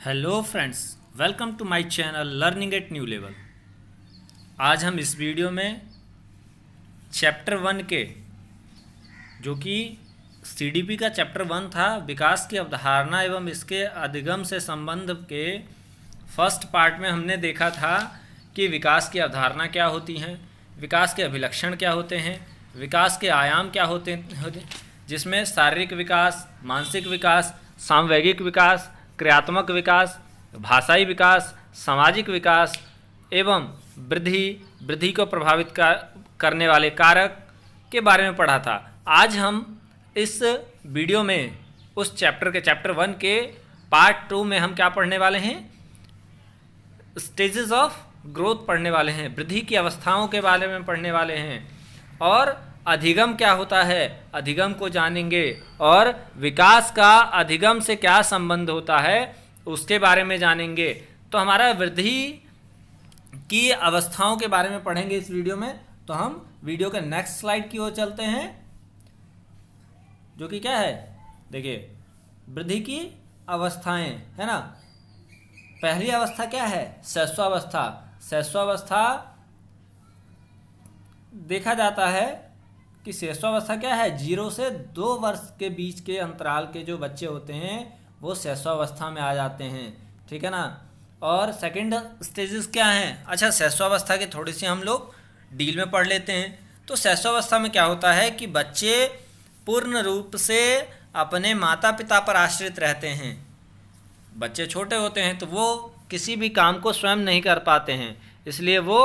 Hello friends, welcome to my channel learning at new level. आज हम इस video में चैप्टर 1 के जो कि सीडीपी का चैप्टर 1 था, विकास की अवधारणा एवं इसके अधिगम से संबंध के फर्स्ट पार्ट में हमने देखा था कि विकास की अवधारणा क्या होती हैं, विकास के अभिलक्षण क्या होते हैं, विकास के आयाम क्या होते जिसमें शारीरिक विकास, मानसिक विकास, सामवेगिक विकास, क्रियात्मक विकास, भाषाई विकास, सामाजिक विकास एवं वृद्धि को प्रभावित करने वाले कारक के बारे में पढ़ा था। आज हम इस वीडियो में उस चैप्टर 1 के पार्ट 2 में हम क्या पढ़ने वाले हैं, स्टेजेस ऑफ ग्रोथ पढ़ने वाले हैं, वृद्धि की अवस्थाओं के बारे में पढ़ने वाले हैं और अधिगम क्या होता है, अधिगम को जानेंगे और विकास का अधिगम से क्या संबंध होता है उसके बारे में जानेंगे। तो हमारा वृद्धि की अवस्थाओं के बारे में पढ़ेंगे इस वीडियो में। तो हम वीडियो के नेक्स्ट स्लाइड की ओर चलते हैं, जो कि क्या है, देखिए वृद्धि की अवस्थाएं है ना। पहली अवस्था क्या है, शैशवावस्था। शैशवावस्था देखा जाता है कि शैशवावस्था क्या है, 0 से 2 वर्ष के बीच के अंतराल के जो बच्चे होते हैं वो शैशवावस्था में आ जाते हैं, ठीक है ना। और सेकंड स्टेजेस क्या हैं, अच्छा शैशवावस्था की थोड़ी सी हम लोग डील में पढ़ लेते हैं। तो शैशवावस्था में क्या होता है कि बच्चे पूर्ण रूप से अपने माता पिता पर आश्रित रहते हैं। बच्चे छोटे होते हैं तो वो किसी भी काम को स्वयं नहीं कर पाते हैं, इसलिए वो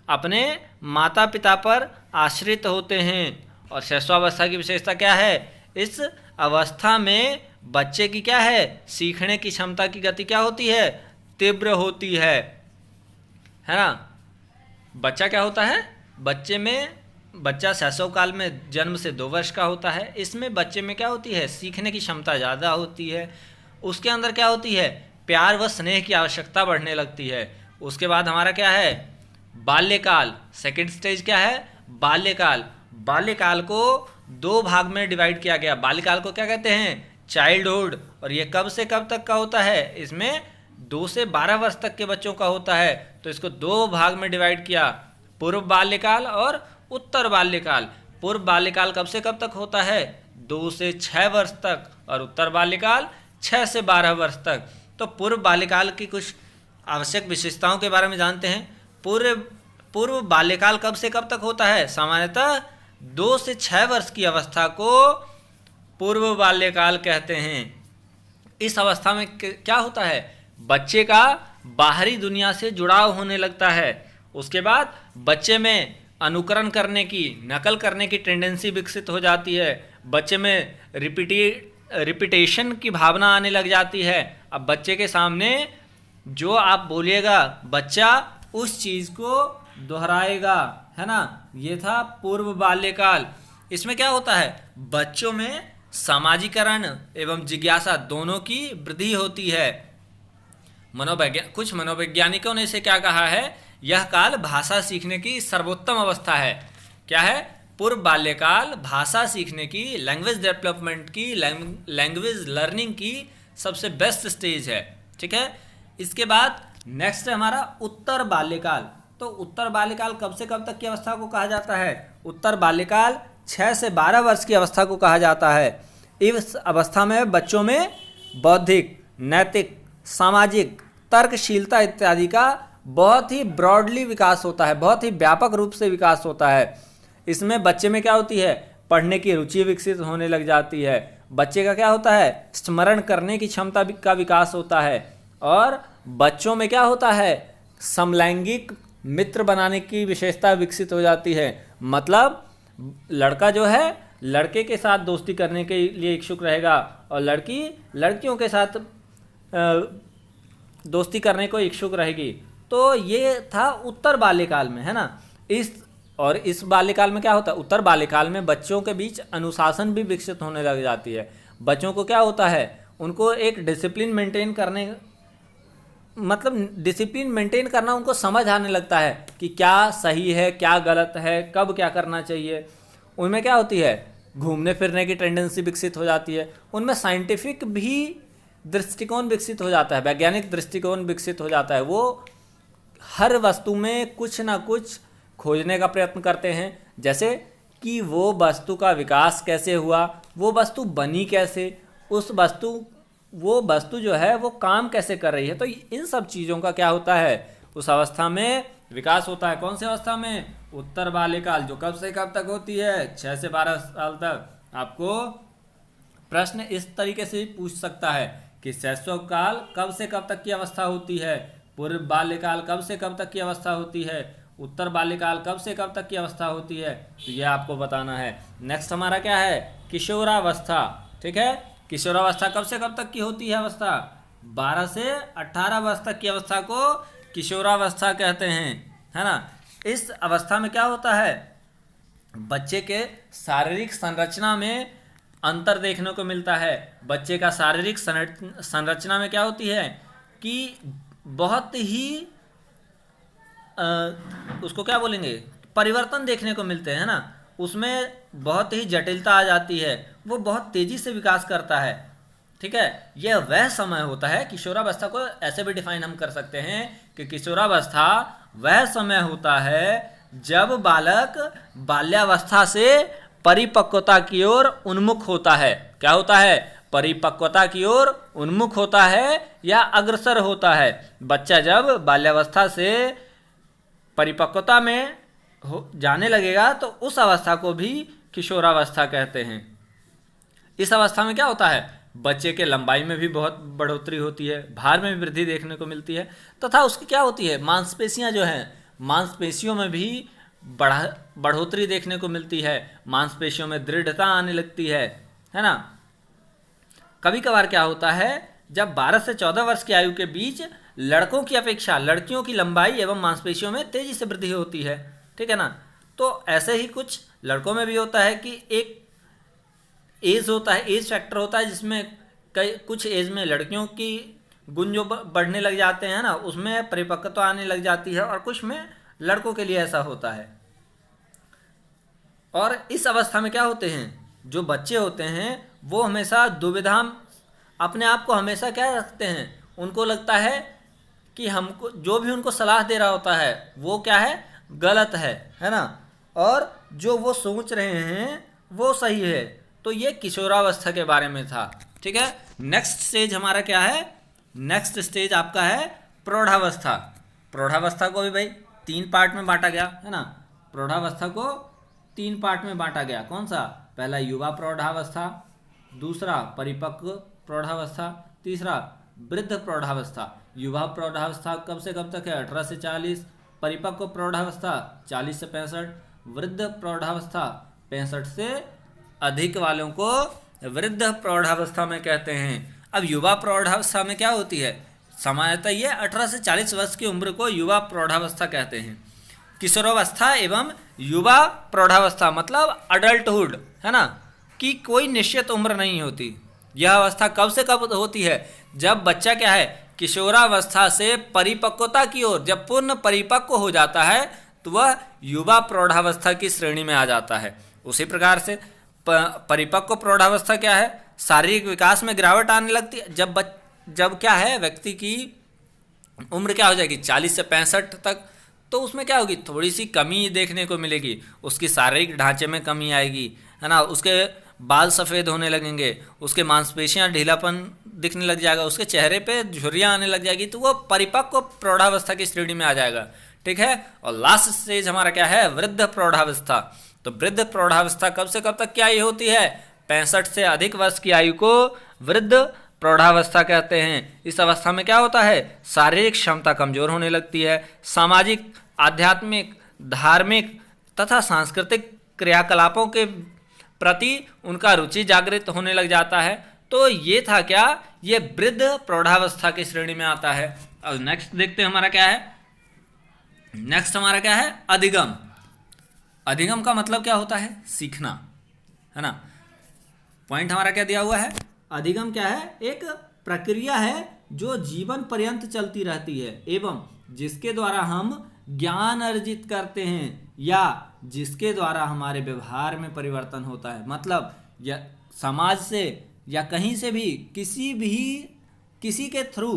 अपने माता पिता पर आश्रित होते हैं। और शैशवावस्था की विशेषता क्या है, इस अवस्था में बच्चे की क्या है, सीखने की क्षमता की गति क्या होती है, तीव्र होती है ना। बच्चा क्या होता है, बच्चा शैशव काल में जन्म से 2 वर्ष का होता है। इसमें बच्चे में क्या होती है, सीखने की क्षमता ज़्यादा होती है। उसके अंदर क्या होती है, प्यार व स्नेह की आवश्यकता बढ़ने लगती है। उसके बाद हमारा क्या है, बाल्यकाल। सेकंड स्टेज क्या है, बाल्यकाल। बाल्यकाल को 2 भाग में डिवाइड किया गया। बाल्यकाल को क्या कहते हैं, चाइल्डहुड। और ये कब से कब तक का होता है, इसमें 2 से 12 वर्ष तक के बच्चों का होता है। तो इसको 2 भाग में डिवाइड किया, पूर्व बाल्यकाल और उत्तर बाल्यकाल। पूर्व बाल्यकाल कब से कब तक होता है, 2 से 6 वर्ष तक, और उत्तर बाल्यकाल 6 से 12 वर्ष तक। तो पूर्व बाल्यकाल की कुछ आवश्यक विशेषताओं के बारे में जानते हैं। पूर्व बाल्यकाल कब से कब तक होता है, सामान्यतः 2 से 6 वर्ष की अवस्था को पूर्व बाल्यकाल कहते हैं। इस अवस्था में क्या होता है, बच्चे का बाहरी दुनिया से जुड़ाव होने लगता है। उसके बाद बच्चे में अनुकरण करने की, नकल करने की टेंडेंसी विकसित हो जाती है। बच्चे में रिपीटेशन की भावना आने लग जाती है। अब बच्चे के सामने जो आप बोलिएगा बच्चा उस चीज़ को दोहराएगा, है ना। ये था पूर्व बाल्यकाल। इसमें क्या होता है, बच्चों में सामाजिकरण एवं जिज्ञासा दोनों की वृद्धि होती है। कुछ मनोवैज्ञानिकों ने इसे क्या कहा है, यह काल भाषा सीखने की सर्वोत्तम अवस्था है। क्या है, पूर्व बाल्यकाल भाषा सीखने की, लैंग्वेज डेवलपमेंट की, लैंग्वेज लर्निंग की सबसे बेस्ट स्टेज है, ठीक है। इसके बाद नेक्स्ट है हमारा उत्तर बाल्यकाल। तो उत्तर बाल्यकाल कब से कब तक की अवस्था को कहा जाता है, उत्तर बाल्यकाल 6 से 12 वर्ष की अवस्था को कहा जाता है। इस अवस्था में बच्चों में बौद्धिक, नैतिक, सामाजिक, तर्कशीलता इत्यादि का बहुत ही ब्रॉडली विकास होता है, बहुत ही व्यापक रूप से विकास होता है। इसमें बच्चे में क्या होती है, पढ़ने की रुचि विकसित होने लग जाती है। बच्चे का क्या होता है, स्मरण करने की क्षमता का विकास होता है। और बच्चों में क्या होता है, समलैंगिक मित्र बनाने की विशेषता विकसित हो जाती है। मतलब लड़का जो है लड़के के साथ दोस्ती करने के लिए इच्छुक रहेगा और लड़की लड़कियों के साथ दोस्ती करने को इच्छुक रहेगी। तो ये था उत्तर बाल्यकाल में, है ना। इस बाल्यकाल में क्या होता है, उत्तर बाल्यकाल में बच्चों के बीच अनुशासन भी विकसित होने लग जाती है। बच्चों को क्या होता है, उनको एक डिसिप्लिन मेंटेन करना उनको समझ आने लगता है कि क्या सही है, क्या गलत है, कब क्या करना चाहिए। उनमें क्या होती है, घूमने फिरने की टेंडेंसी विकसित हो जाती है। उनमें साइंटिफिक भी दृष्टिकोण विकसित हो जाता है, वैज्ञानिक दृष्टिकोण विकसित हो जाता है। वो हर वस्तु में कुछ ना कुछ खोजने का प्रयत्न करते हैं, जैसे कि वो वस्तु का विकास कैसे हुआ, वो वस्तु बनी कैसे, वो वस्तु जो है वो काम कैसे कर रही है। तो इन सब चीज़ों का क्या होता है, उस अवस्था में विकास होता है। कौन सी अवस्था में, उत्तर बाल्यकाल, जो कब से कब तक होती है, 6 से 12 साल तक। आपको प्रश्न इस तरीके से भी पूछ सकता है कि शैशव काल कब से कब तक की अवस्था होती है, पूर्व बाल्यकाल कब से कब तक की अवस्था होती है, उत्तर बाल्यकाल कब से कब तक की अवस्था होती है, तो ये आपको बताना है। नेक्स्ट हमारा क्या है, किशोरावस्था। ठीक है, किशोरावस्था कब से कब तक की होती है अवस्था, 12 से 18 वर्ष तक की अवस्था को किशोरावस्था कहते हैं, है ना। इस अवस्था में क्या होता है, बच्चे के शारीरिक संरचना में अंतर देखने को मिलता है। बच्चे का शारीरिक संरचना में क्या होती है कि बहुत ही उसको क्या बोलेंगे, परिवर्तन देखने को मिलते हैं ना। उसमें बहुत ही जटिलता आ जाती है, वो बहुत तेजी से विकास करता है। ठीक है, यह वह समय होता है, किशोरावस्था को ऐसे भी डिफाइन हम कर सकते हैं कि किशोरावस्था वह समय होता है जब बालक बाल्यावस्था से परिपक्वता की ओर उन्मुख होता है। क्या होता है, परिपक्वता की ओर उन्मुख होता है या अग्रसर होता है। बच्चा जब बाल्यावस्था से परिपक्वता में जाने लगेगा तो उस अवस्था को भी किशोरावस्था कहते हैं। इस अवस्था में क्या होता है, बच्चे के लंबाई में भी बहुत बढ़ोतरी होती है, भार में भी वृद्धि देखने को मिलती है, तथा उसकी क्या होती है, मांसपेशियां जो हैं, मांसपेशियों में भी बढ़ोतरी देखने को मिलती है। मांसपेशियों में दृढ़ता आने लगती है ना। कभी कभार क्या होता है, जब 12 से 14 वर्ष की आयु के बीच लड़कों की अपेक्षा लड़कियों की लंबाई एवं मांसपेशियों में तेजी से वृद्धि होती है। ठीक है ना। तो ऐसे ही कुछ लड़कों में भी होता है कि एक एज होता है, एज फैक्टर होता है, जिसमें कुछ एज में लड़कियों की गुण जो बढ़ने लग जाते हैं ना, उसमें परिपक्वता आने लग जाती है, और कुछ में लड़कों के लिए ऐसा होता है। और इस अवस्था में क्या होते हैं, जो बच्चे होते हैं वो हमेशा दुविधा, अपने आप को हमेशा क्या रखते हैं, उनको लगता है कि हमको जो भी उनको सलाह दे रहा होता है वो क्या है, गलत है ना, और जो वो सोच रहे हैं वो सही है। तो ये किशोरावस्था के बारे में था। ठीक है, नेक्स्ट स्टेज हमारा क्या है, नेक्स्ट स्टेज आपका है प्रौढ़ावस्था। प्रौढ़ावस्था को भी भाई 3 पार्ट में बांटा गया है ना। प्रौढ़ावस्था को 3 पार्ट में बांटा गया। कौन सा, पहला युवा प्रौढ़ावस्था, दूसरा परिपक्व प्रौढ़ावस्था, तीसरा वृद्ध प्रौढ़ावस्था। युवा प्रौढ़ावस्था कब से कब तक है, 18 से 40। परिपक्व प्रौढ़ावस्था 40 से 65। वृद्ध प्रौढ़ावस्था 65 से अधिक वालों को वृद्ध प्रौढ़ावस्था में कहते हैं। अब युवा प्रौढ़ावस्था में क्या होती है, सामान्यतः ये 18 से 40 वर्ष की उम्र को युवा प्रौढ़ावस्था कहते हैं। किशोरावस्था एवं युवा प्रौढ़ावस्था मतलब अडल्टहुड, है ना, कि कोई निश्चित उम्र नहीं होती। यह अवस्था कब से कब होती है, जब बच्चा क्या है, किशोरावस्था से परिपक्वता की ओर जब पूर्ण परिपक्व हो जाता है तो वह युवा प्रौढ़ावस्था की श्रेणी में आ जाता है। उसी प्रकार से परिपक्व प्रौढ़ावस्था क्या है, शारीरिक विकास में गिरावट आने लगती है। जब क्या है, व्यक्ति की उम्र क्या हो जाएगी 40 से 65 तक, तो उसमें क्या होगी, थोड़ी सी कमी देखने को मिलेगी। उसकी शारीरिक ढांचे में कमी आएगी, है ना, उसके बाल सफ़ेद होने लगेंगे, उसके मांसपेशियां ढीलापन दिखने लग जाएगा, उसके चेहरे पे झुर्रियाँ आने लग जाएगी, तो वो परिपक्व प्रौढ़ावस्था की श्रेणी में आ जाएगा। ठीक है, और लास्ट स्टेज हमारा क्या है, वृद्ध प्रौढ़ावस्था। तो वृद्ध प्रौढ़ावस्था कब से कब तक की आयु होती है, 65 से अधिक वर्ष की आयु को वृद्ध प्रौढ़ावस्था कहते हैं। इस अवस्था में क्या होता है, शारीरिक क्षमता कमजोर होने लगती है, सामाजिक, आध्यात्मिक, धार्मिक तथा सांस्कृतिक क्रियाकलापों के प्रति उनका रुचि जागृत होने लग जाता है। तो ये था क्या, ये वृद्ध प्रौढ़ावस्था की श्रेणी में आता है। अब नेक्स्ट देखते हैं हमारा क्या है, नेक्स्ट हमारा क्या है, अधिगम। अधिगम का मतलब क्या होता है, सीखना, है ना। पॉइंट हमारा क्या दिया हुआ है, अधिगम क्या है, एक प्रक्रिया है जो जीवन पर्यंत चलती रहती है एवं जिसके द्वारा हम ज्ञान अर्जित करते हैं या जिसके द्वारा हमारे व्यवहार में परिवर्तन होता है। मतलब या समाज से या कहीं से भी किसी भी किसी के थ्रू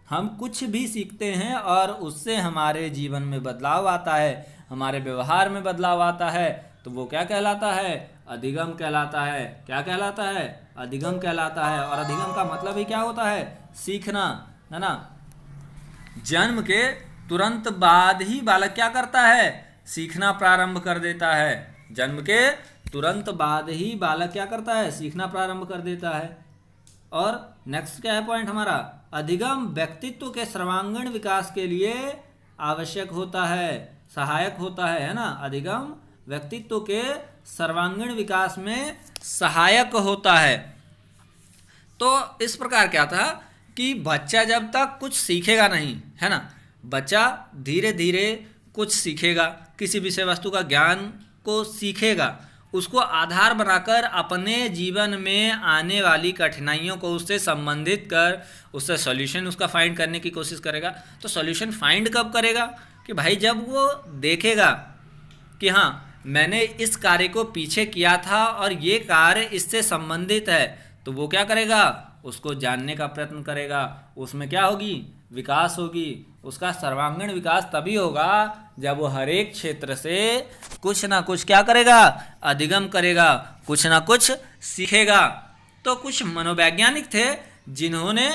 हम कुछ भी सीखते हैं और उससे हमारे जीवन में बदलाव आता है, हमारे व्यवहार में बदलाव आता है, तो वो क्या कहलाता है? अधिगम कहलाता है। क्या कहलाता है? अधिगम कहलाता है। और अधिगम का मतलब ही क्या होता है? सीखना, है ना। जन्म के तुरंत बाद ही बालक क्या करता है? सीखना प्रारंभ कर देता है। जन्म के तुरंत बाद ही बालक क्या करता है? सीखना प्रारंभ कर देता है। और नेक्स्ट क्या है पॉइंट हमारा? अधिगम व्यक्तित्व के सर्वांगीण विकास के लिए आवश्यक होता है, सहायक होता है ना। अधिगम व्यक्तित्व के सर्वांगीण विकास में सहायक होता है। तो इस प्रकार क्या था कि बच्चा जब तक कुछ सीखेगा नहीं, है ना, बच्चा धीरे धीरे कुछ सीखेगा, किसी विषय वस्तु का ज्ञान को सीखेगा, उसको आधार बनाकर अपने जीवन में आने वाली कठिनाइयों को उससे संबंधित कर उससे सॉल्यूशन उसका फाइंड करने की कोशिश करेगा। तो सॉल्यूशन फाइंड कब करेगा? कि भाई जब वो देखेगा कि हाँ मैंने इस कार्य को पीछे किया था और ये कार्य इससे संबंधित है, तो वो क्या करेगा? उसको जानने का प्रयत्न करेगा। उसमें क्या होगी? विकास होगी। उसका सर्वांगीण विकास तभी होगा जब वो हर एक क्षेत्र से कुछ ना कुछ क्या करेगा? अधिगम करेगा, कुछ ना कुछ सीखेगा। तो कुछ मनोवैज्ञानिक थे जिन्होंने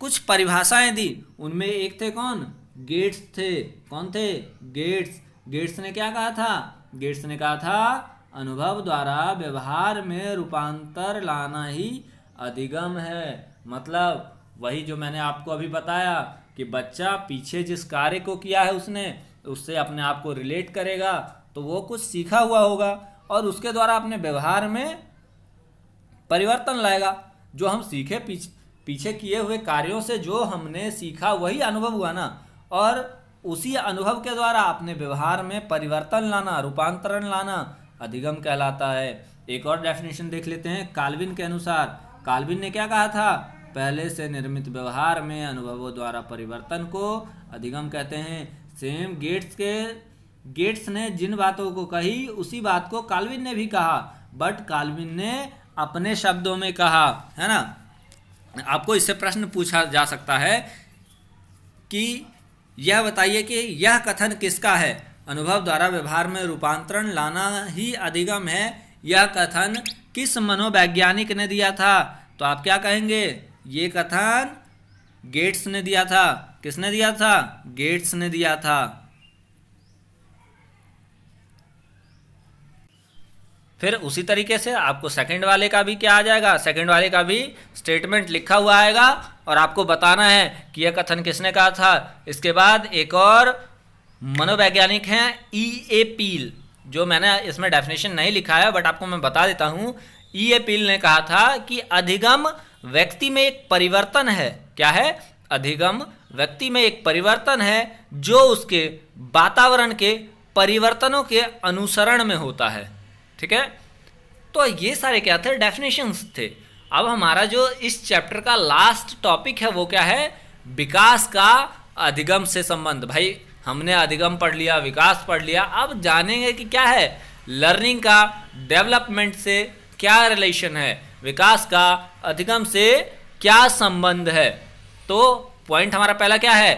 कुछ परिभाषाएं दी। उनमें एक थे कौन? गेट्स थे। कौन थे? गेट्स। गेट्स ने क्या कहा था? गेट्स ने कहा था अनुभव द्वारा व्यवहार में रूपांतर लाना ही अधिगम है। मतलब वही जो मैंने आपको अभी बताया कि बच्चा पीछे जिस कार्य को किया है उसने उससे अपने आप को रिलेट करेगा, तो वो कुछ सीखा हुआ होगा और उसके द्वारा अपने व्यवहार में परिवर्तन लाएगा। जो हम सीखे पीछे किए हुए कार्यों से जो हमने सीखा वही अनुभव हुआ ना, और उसी अनुभव के द्वारा अपने व्यवहार में परिवर्तन लाना, रूपांतरण लाना अधिगम कहलाता है। एक और डेफिनेशन देख लेते हैं काल्विन के अनुसार। काल्विन ने क्या कहा था? पहले से निर्मित व्यवहार में अनुभवों द्वारा परिवर्तन को अधिगम कहते हैं। सेम गेट्स ने जिन बातों को कही उसी बात को काल्विन ने भी कहा, बट काल्विन ने अपने शब्दों में कहा, है ना। आपको इससे प्रश्न पूछा जा सकता है कि यह बताइए कि यह कथन किसका है? अनुभव द्वारा व्यवहार में रूपांतरण लाना ही अधिगम है। यह कथन किस मनोवैज्ञानिक ने दिया था? तो आप क्या कहेंगे? ये कथन गेट्स ने दिया था। किसने दिया था? गेट्स ने दिया था। फिर उसी तरीके से आपको सेकंड वाले का भी क्या आ जाएगा? सेकंड वाले का भी स्टेटमेंट लिखा हुआ आएगा और आपको बताना है कि यह कथन किसने कहा था। इसके बाद एक और मनोवैज्ञानिक हैं E.A. पील, जो मैंने इसमें डेफिनेशन नहीं लिखा है बट आपको मैं बता देता हूँ। E.A. पील ने कहा था कि अधिगम व्यक्ति में एक परिवर्तन है। क्या है? अधिगम व्यक्ति में एक परिवर्तन है जो उसके वातावरण के परिवर्तनों के अनुसरण में होता है। ठीक है, तो ये सारे क्या थे? डेफिनेशंस थे। अब हमारा जो इस चैप्टर का लास्ट टॉपिक है वो क्या है? विकास का अधिगम से संबंध। भाई हमने अधिगम पढ़ लिया, विकास पढ़ लिया, अब जानेंगे कि क्या है लर्निंग का डेवलपमेंट से क्या रिलेशन है, विकास का अधिगम से क्या संबंध है। तो पॉइंट हमारा पहला क्या है?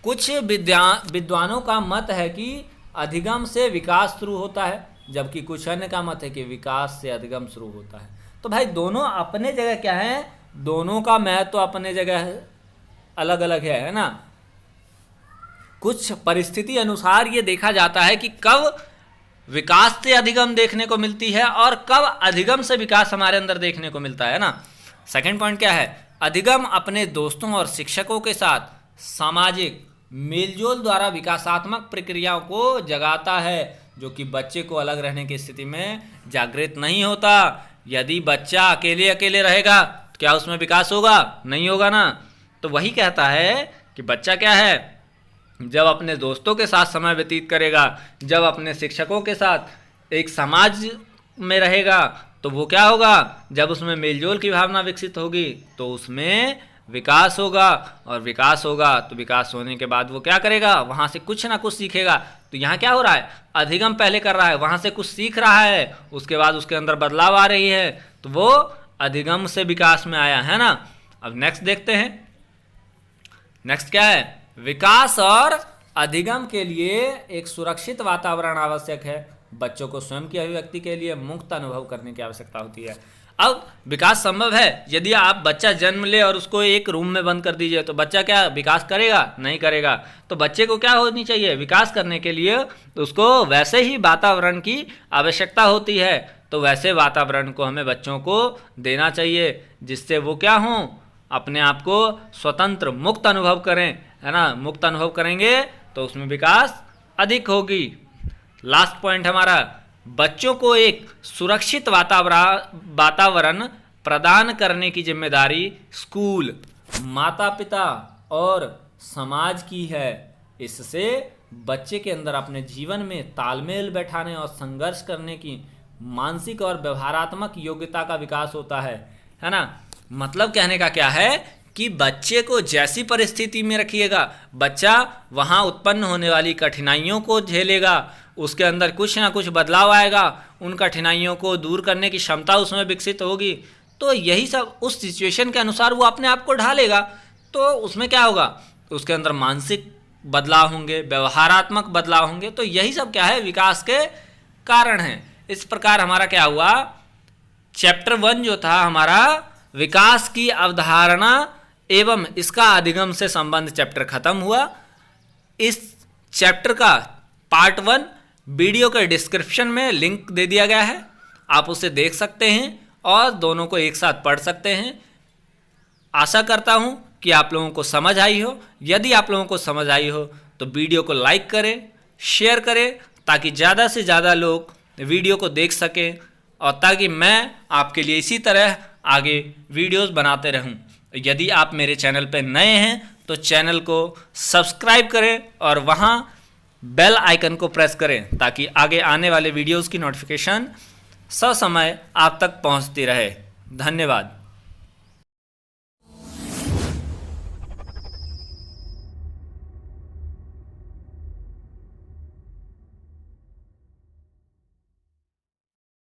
कुछ विद्वानों का मत है कि अधिगम से विकास शुरू होता है, जबकि कुछ अन्य का मत है कि विकास से अधिगम शुरू होता है। तो भाई दोनों अपने जगह क्या है? दोनों का महत्व तो अपने जगह अलग अलग है ना। कुछ परिस्थिति अनुसार ये देखा जाता है कि कब विकास से अधिगम देखने को मिलती है और कब अधिगम से विकास हमारे अंदर देखने को मिलता है ना। सेकंड पॉइंट क्या है? अधिगम अपने दोस्तों और शिक्षकों के साथ सामाजिक मेलजोल द्वारा विकासात्मक प्रक्रियाओं को जगाता है, जो कि बच्चे को अलग रहने की स्थिति में जागृत नहीं होता। यदि बच्चा अकेले अकेले रहेगा तो क्या उसमें विकास होगा? नहीं होगा ना। तो वही कहता है कि बच्चा क्या है? जब अपने दोस्तों के साथ समय व्यतीत करेगा, जब अपने शिक्षकों के साथ एक समाज में रहेगा, तो वो क्या होगा? जब उसमें मेलजोल की भावना विकसित होगी तो उसमें विकास होगा, और विकास होगा तो विकास होने के बाद वो क्या करेगा? वहाँ से कुछ ना कुछ सीखेगा। तो यहाँ क्या हो रहा है? अधिगम पहले कर रहा है, वहाँ से कुछ सीख रहा है, उसके बाद उसके अंदर बदलाव आ रही है, तो वो अधिगम से विकास में आया, है ना। अब नेक्स्ट देखते हैं। नेक्स्ट क्या है? विकास और अधिगम के लिए एक सुरक्षित वातावरण आवश्यक है। बच्चों को स्वयं की अभिव्यक्ति के लिए मुक्त अनुभव करने की आवश्यकता होती है। अब विकास संभव है यदि आप बच्चा जन्म ले और उसको एक रूम में बंद कर दीजिए, तो बच्चा क्या विकास करेगा? नहीं करेगा। तो बच्चे को क्या होनी चाहिए? विकास करने के लिए तो उसको वैसे ही वातावरण की आवश्यकता होती है। तो वैसे वातावरण को हमें बच्चों को देना चाहिए जिससे वो क्या हों, अपने आप को स्वतंत्र मुक्त अनुभव करें, है ना। मुक्त अनुभव करेंगे तो उसमें विकास अधिक होगी। लास्ट पॉइंट हमारा, बच्चों को एक सुरक्षित वातावरण प्रदान करने की जिम्मेदारी स्कूल, माता पिता और समाज की है। इससे बच्चे के अंदर अपने जीवन में तालमेल बैठाने और संघर्ष करने की मानसिक और व्यवहारात्मक योग्यता का विकास होता है ना। मतलब कहने का क्या है कि बच्चे को जैसी परिस्थिति में रखिएगा, बच्चा वहाँ उत्पन्न होने वाली कठिनाइयों को झेलेगा, उसके अंदर कुछ ना कुछ बदलाव आएगा, उन कठिनाइयों को दूर करने की क्षमता उसमें विकसित होगी। तो यही सब उस सिचुएशन के अनुसार वो अपने आप को ढालेगा, तो उसमें क्या होगा, उसके अंदर मानसिक बदलाव होंगे, व्यवहारात्मक बदलाव होंगे। तो यही सब क्या है, विकास के कारण हैं। इस प्रकार हमारा क्या हुआ, चैप्टर 1 जो था हमारा विकास की अवधारणा एवं इसका अधिगम से संबंध चैप्टर खत्म हुआ। इस चैप्टर का पार्ट 1 वीडियो के डिस्क्रिप्शन में लिंक दे दिया गया है, आप उसे देख सकते हैं और दोनों को एक साथ पढ़ सकते हैं। आशा करता हूं कि आप लोगों को समझ आई हो। यदि आप लोगों को समझ आई हो तो वीडियो को लाइक करें, शेयर करें, ताकि ज़्यादा से ज़्यादा लोग वीडियो को देख सकें और ताकि मैं आपके लिए इसी तरह आगे वीडियोस बनाते रहूं। यदि आप मेरे चैनल पर नए हैं तो चैनल को सब्सक्राइब करें और वहां बेल आइकन को प्रेस करें ताकि आगे आने वाले वीडियोस की नोटिफिकेशन ससमय आप तक पहुंचती रहे। धन्यवाद।